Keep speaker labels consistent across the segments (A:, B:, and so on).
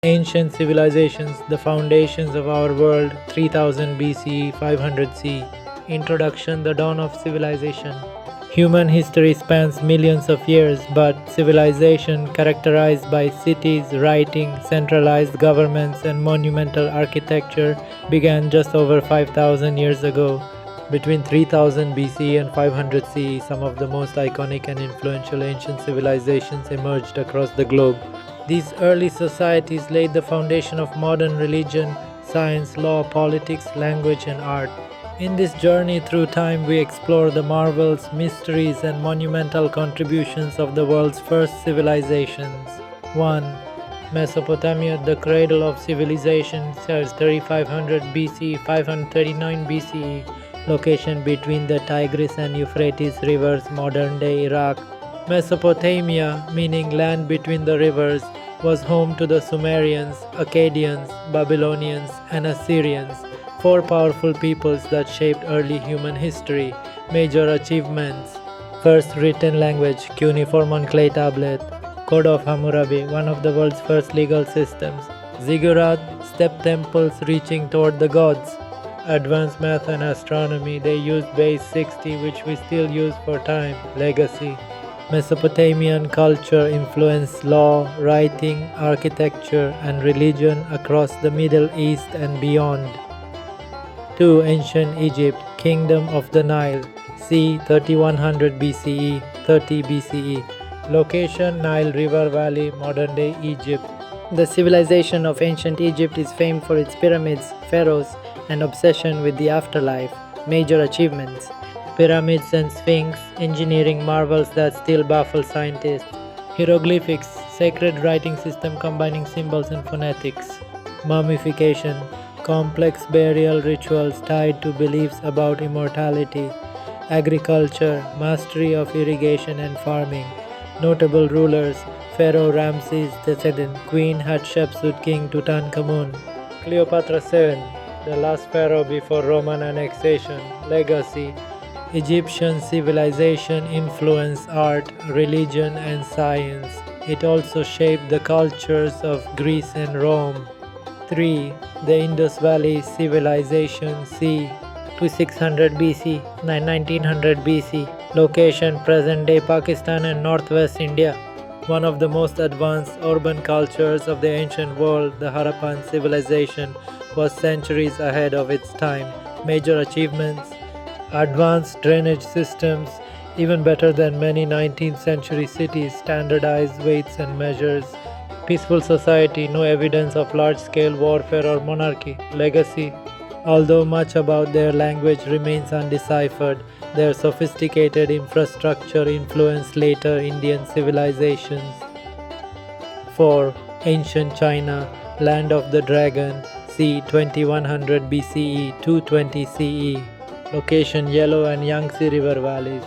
A: Ancient civilizations, the foundations of our world, 3000 BCE, 500 CE. Introduction, the dawn of civilization. Human history spans millions of years, but civilization, characterized by cities, writing, centralized governments, and monumental architecture, began just over 5000 years ago. Between 3000 BCE and 500 CE, some of the most iconic and influential ancient civilizations emerged across the globe. These early societies laid the foundation of modern religion, science, law, politics, language, and art. In this journey through time, we explore the marvels, mysteries, and monumental contributions of the world's first civilizations. 1. Mesopotamia, the cradle of civilization, says 3500 BC, 539 BCE, location between the Tigris and Euphrates rivers, modern-day Iraq. Mesopotamia, meaning land between the rivers, was home to the Sumerians, Akkadians, Babylonians, and Assyrians, four powerful peoples that shaped early human history. Major achievements: first written language, cuneiform on clay tablet. Code of Hammurabi, one of the world's first legal systems. Ziggurat, step temples reaching toward the gods. Advanced math and astronomy, they used base 60, which we still use for time. Legacy. Mesopotamian culture influenced law, writing, architecture, and religion across the Middle East and beyond. 2. Ancient Egypt, Kingdom of the Nile, c. 3100 BCE, 30 BCE. Location, Nile River Valley, modern-day Egypt. The civilization of ancient Egypt is famed for its pyramids, pharaohs, and obsession with the afterlife. Major achievements: pyramids and sphinx, engineering marvels that still baffle scientists. Hieroglyphics, sacred writing system combining symbols and phonetics. Mummification, complex burial rituals tied to beliefs about immortality. Agriculture, mastery of irrigation and farming. Notable rulers: Pharaoh Ramses II, Queen Hatshepsut, King Tutankhamun. Cleopatra VII, the last pharaoh before Roman annexation. Legacy: Egyptian civilization influenced art, religion, and science. It also shaped the cultures of Greece and Rome. 3. The Indus Valley civilization, c. 2600 BC, 1900 BC. Location, present-day Pakistan and northwest India. One of the most advanced urban cultures of the ancient world, the Harappan civilization, was centuries ahead of its time. Major achievements: advanced drainage systems, even better than many 19th century cities, standardized weights and measures. Peaceful society, no evidence of large-scale warfare or monarchy. Legacy: although much about their language remains undeciphered, their sophisticated infrastructure influenced later Indian civilizations. 4. Ancient China, land of the dragon, c. 2100 BCE, 220 CE. Location, Yellow and Yangtze River valleys.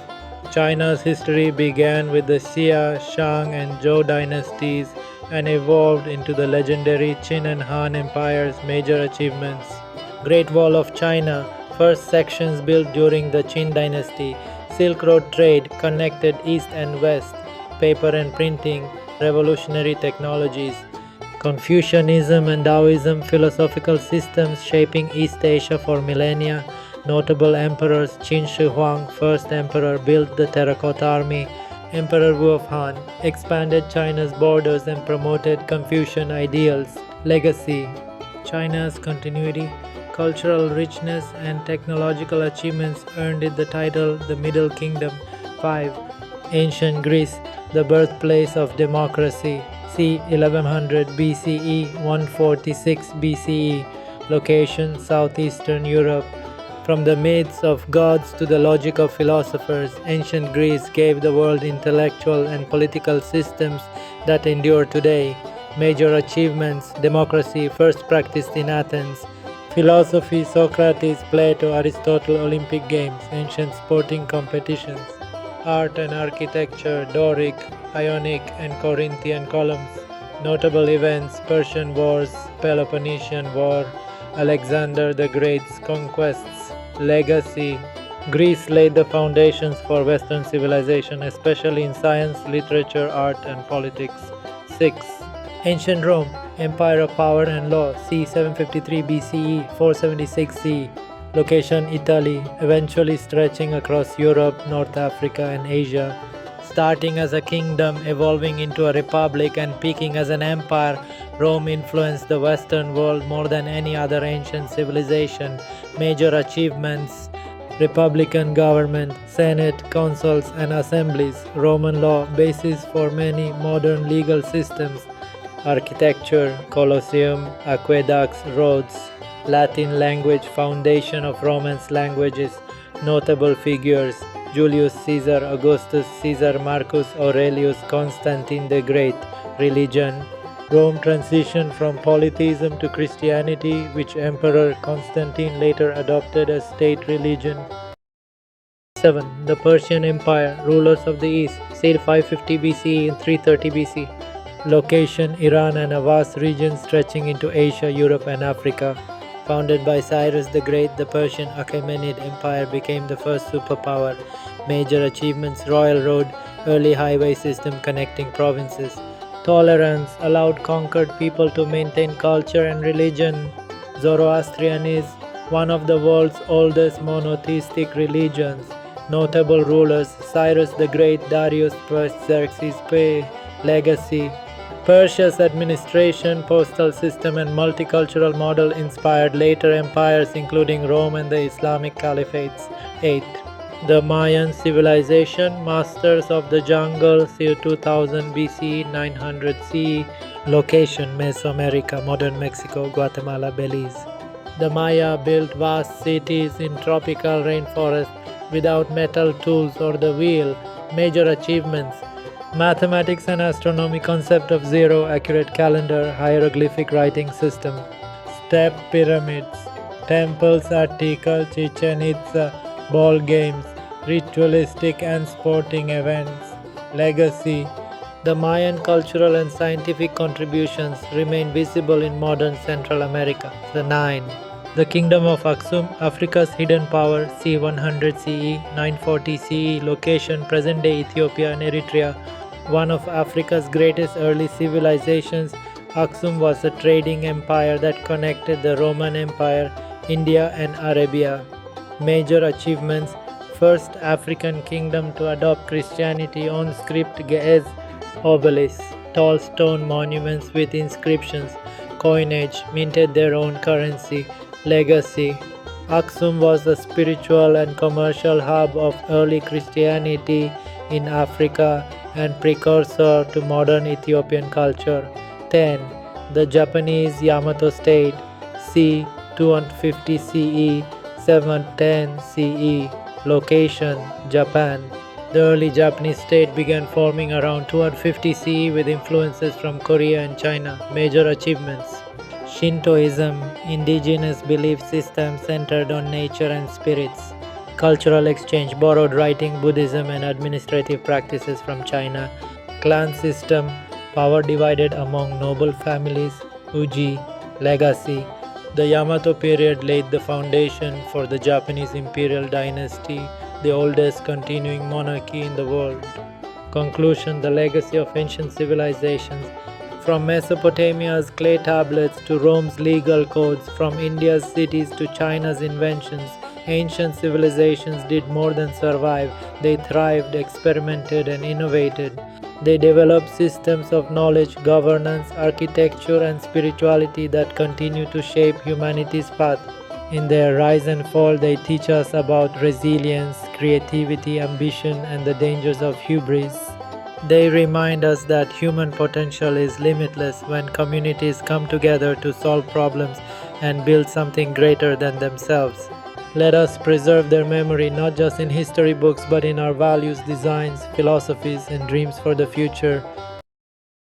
A: China's history began with the Xia, Shang, and Zhou dynasties and evolved into the legendary Qin and Han empires. Major achievements: Great Wall of China, first sections built during the Qin dynasty. Silk Road trade connected east and west. Paper and printing, revolutionary technologies. Confucianism and Taoism, philosophical systems shaping East Asia for millennia. Notable emperors: Qin Shi Huang, first emperor, built the Terracotta Army. Emperor Wu of Han expanded China's borders and promoted Confucian ideals. Legacy: China's continuity, cultural richness, and technological achievements earned it the title the Middle Kingdom. 5. Ancient Greece, the birthplace of democracy, c. 1100 BCE, 146 BCE. Location, southeastern Europe. From the myths of gods to the logic of philosophers, ancient Greece gave the world intellectual and political systems that endure today. Major achievements: democracy, first practiced in Athens. Philosophy, Socrates, Plato, Aristotle. Olympic Games, ancient sporting competitions. Art and architecture, Doric, Ionic, and Corinthian columns. Notable events: Persian Wars, Peloponnesian War, Alexander the Great's conquests. Legacy: Greece laid the foundations for Western civilization, especially in science, literature, art, and politics. 6. Ancient Rome, Empire of Power and Law, c. 753 BCE, 476 CE. Location Italy, eventually stretching across Europe, North Africa, and Asia. Starting as a kingdom, evolving into a republic, and peaking as an empire, Rome influenced the Western world more than any other ancient civilization. Major achievements: republican government, senate, councils, and assemblies. Roman law, basis for many modern legal systems. Architecture, Colosseum, aqueducts, roads. Latin language, foundation of Romance languages. Notable figures: Julius Caesar, Augustus Caesar, Marcus Aurelius, Constantine the Great. Religion: Rome transitioned from polytheism to Christianity, which Emperor Constantine later adopted as state religion. 7. The Persian Empire, rulers of the East, c. 550 BCE and 330 BC. Location: Iran and a vast region stretching into Asia, Europe, and Africa. Founded by Cyrus the Great, the Persian Achaemenid Empire became the first superpower. Major achievements: Royal Road, early highway system connecting provinces. Tolerance, allowed conquered people to maintain culture and religion. Zoroastrianism, one of the world's oldest monotheistic religions. Notable rulers: Cyrus the Great, Darius, Xerxes. Legacy: Persia's administration, postal system, and multicultural model inspired later empires including Rome and the Islamic Caliphates. 8. The Mayan civilization, masters of the jungle, c. 2000 BCE, 900 CE. Location: Mesoamerica, modern Mexico, Guatemala, Belize. The Maya built vast cities in tropical rainforests without metal tools or the wheel. Major achievements: mathematics and astronomy, concept of zero, accurate calendar, hieroglyphic writing system. Step pyramids, temples at Tikal, Chichen Itza, ball games, ritualistic and sporting events. Legacy: the Mayan cultural and scientific contributions remain visible in modern Central America. 9. The Kingdom of Aksum, Africa's hidden power, c. 100 CE, 940 CE. Location: present-day Ethiopia and Eritrea. One of Africa's greatest early civilizations, Aksum was a trading empire that connected the Roman Empire, India, and Arabia. Major achievements: first African kingdom to adopt Christianity on script Ge'ez. Obelisks, tall stone monuments with inscriptions. Coinage, minted their own currency. Legacy: Aksum was the spiritual and commercial hub of early Christianity in Africa and precursor to modern Ethiopian culture. 10. The Japanese Yamato state, c. 250 CE, 710 CE. Location: Japan. The early Japanese state began forming around 250 CE with influences from Korea and China. Major achievements: Shintoism, indigenous belief system centered on nature and spirits. Cultural exchange, borrowed writing, Buddhism, and administrative practices from China. Clan system, power divided among noble families. Uji. Legacy: the Yamato period laid the foundation for the Japanese imperial dynasty, the oldest continuing monarchy in the world. Conclusion: the legacy of ancient civilizations. From Mesopotamia's clay tablets to Rome's legal codes, from India's cities to China's inventions, ancient civilizations did more than survive. They thrived, experimented, and innovated. They developed systems of knowledge, governance, architecture, and spirituality that continue to shape humanity's path. In their rise and fall, they teach us about resilience, creativity, ambition, and the dangers of hubris. They remind us that human potential is limitless when communities come together to solve problems and build something greater than themselves. Let us preserve their memory not just in history books but in our values, designs, philosophies, and dreams for the future.